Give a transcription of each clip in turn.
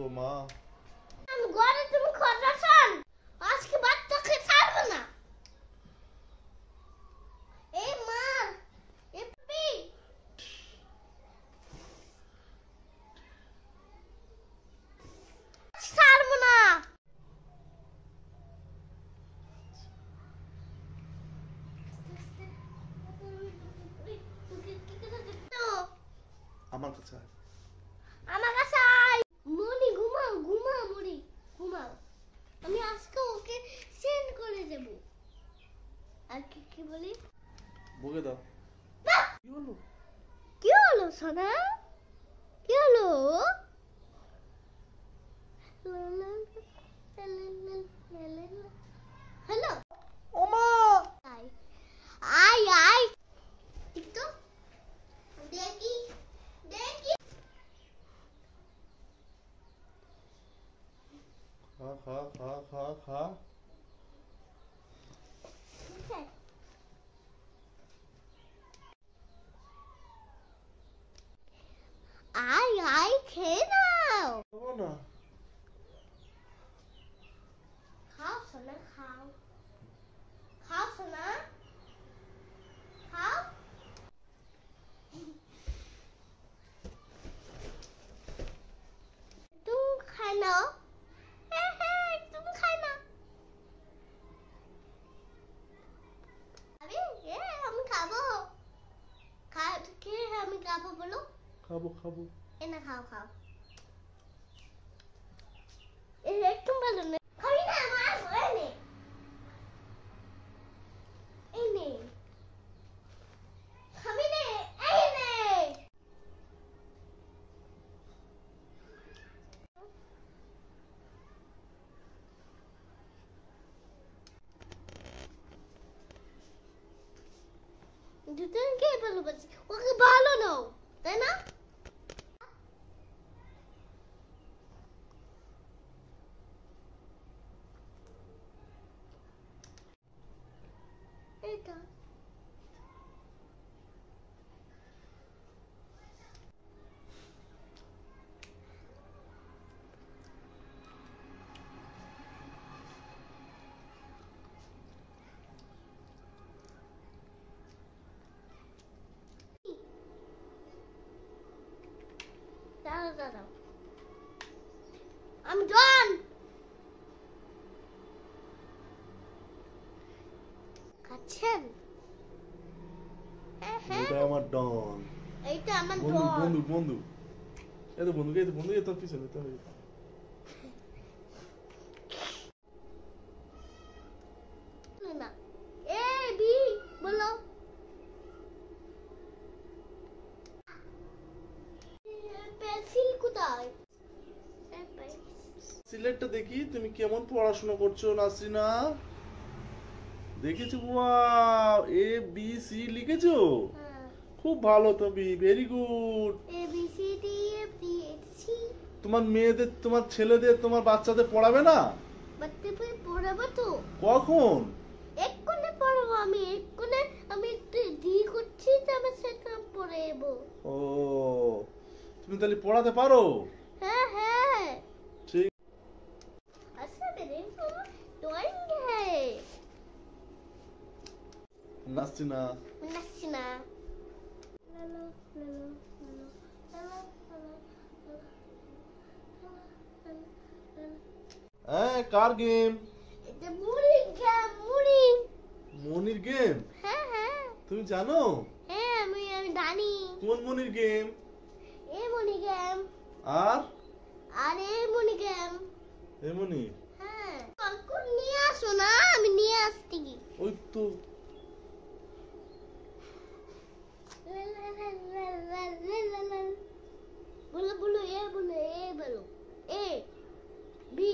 করবো মা? আমি ঘরে তুমি খরচা চান আজকে বাচ্চাকে ছাড়বো না। এই মা এই পি ছাড়বো না। আমার কাছে আয়। আমার কাছে আয়। মনি ঘুমাও ঘুমাও মনি ঘুমাও। আমি আজকে ওকে সেন্ড করে দেব। আর কি কি বলি? বকে দাও। কি হলো? কি হলো সোনা? কি হলো? হ্যালো ওমা আয় আয় আয় ঠিক তো দেখি দেখি খা খা খা খা খা। আয় আয় খেয়ে নাও। খাবো না। খাও সোনা খাও খাও সোনা খাও। तुम खाना तुम खाना अरे ये हम खाबो खा के हम खाबो बोलो খাবো খাবো। ये ना खाओ खाओ ये तुम बोलो ना खाई ना मार बोले ने ए ने खामी ने ए ने দুজনকে ভালোবাসি ওকে ভালো নাও তাই না? এটা দাঁড়াও দাঁড়াও I'm done. খাচ্ছেন? এটা আমার ডন। এইটা আমার বন্ধু ডন। বন্ধু বন্ধু। এই তো বন্ধু, এই তো বন্ধু, এই তোর পিছনে তো। না এ বি বলো পেন্সিল কোথায়? সিলেটটা দেখি তুমি কেমন পড়াশোনা করছো নাসরিনা। দেখেছো? ওয়াও, এ বি সি লিখেছো? খুব ভালো তুমি, very good. A B C D F G H C. তোমার মেয়েদের, তোমার ছেলেদের, তোমার বাচ্চাদের পড়াবে না? বাচ্চা পড়াবো তো। কখন? এক্ষুনি পড়াবো আমি এক্ষুনি। আমি একটু ডি করছি তবে সেটা পড়ে যাবো। ও, তুমি তাহলে পড়াতে পারো? হ্যাঁ হ্যাঁ ঠিক। अच्छा मेरे ड्राइंग है নাসরিনা। नसीना হ্যাঁ, কার গেম? এটা মুড়ি গেম মুড়ি। মনির গেম? হ্যাঁ হ্যাঁ তুমি জানো? হ্যাঁ আমি জানি। কোন মনির গেম? এ মুড়ি গেম। আর আর এ মুড়ি গেম। এ মনি? হ্যাঁ কখন নিয়ে আসো না আমি নিয়ে আসছি। ওই তো। बोलो बोलो ए बोलो A B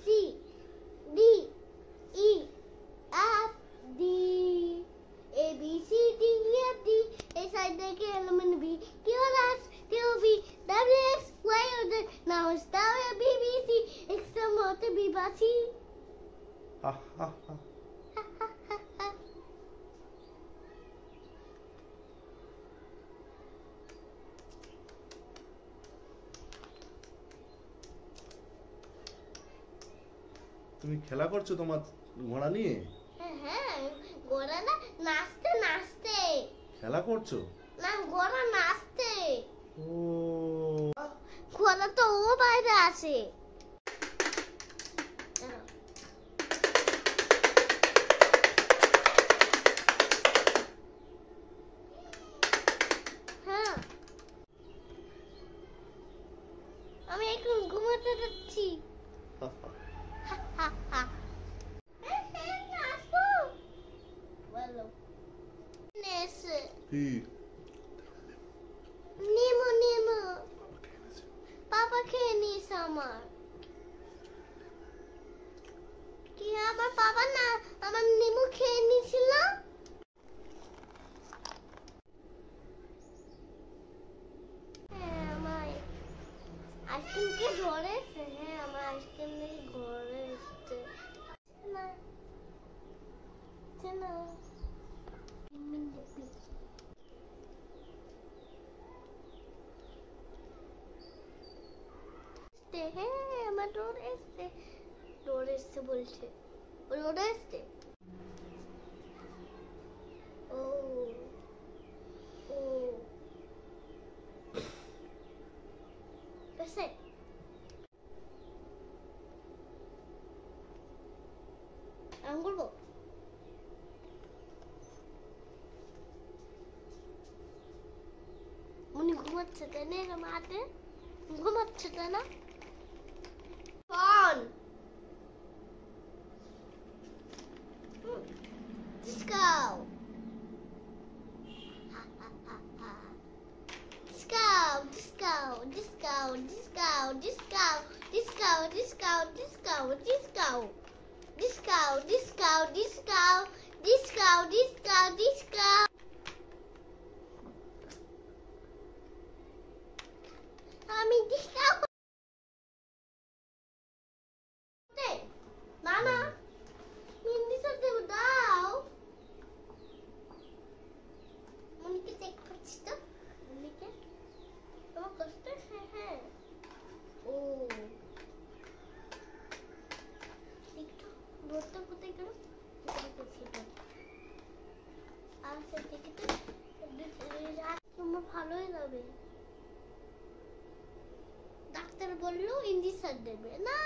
C D E F D A B C D F D A side देखे element B Q R S Q B W X Y और Z now star B B C X मोटे B बासी। হা হা হা। তুমি খেলা করছো তোমার ঘোড়া নিয়ে? হ্যাঁ, ঘোড়া না নাচতে নাচতে খেলা করছো? না, ঘোড়া নাচতে। ও ঘোড়া তো ও বাইরে আছে। হ্যাঁ, আমি এখন ঘুমাতে যাচ্ছি। বলো কি নেমো নেমো, পাপা খেয়ে নিস আমার। কি আমার বাবা না আমার নেমু খেয়ে নিছিল। হ্যাঁ, আমার আইসক্রিম কে ঘরে এসছে। হ্যাঁ, আমার আইসক্রিম নিয়ে ঘরে এসছে। না না, হ্যাঁ, আমার ডোর এসছে। ডোর এসছে বলছে, ডোর এসছে। ও ও এসে আমি করবো। উনি ঘুমাচ্ছে তাই না? এরম হাতে ঘুমাচ্ছে তাই না? Phone disco disco, disco, disco, disco, disco, disco, disco, disco, disco, disco, disco, disco, disco, disco. আমি disco করতে না না হিন্দি সাথে দাও। মনিকে চেক করছি তো, মনিকে তোমার কষ্ট। হ্যাঁ হ্যাঁ, ও একটু বলতে বলতে গেল আর সে টিকিটে তোমার ভালোই যাবে। ডাক্তার বললো ইঞ্জেকশন দেবে না।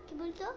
কি বলছো?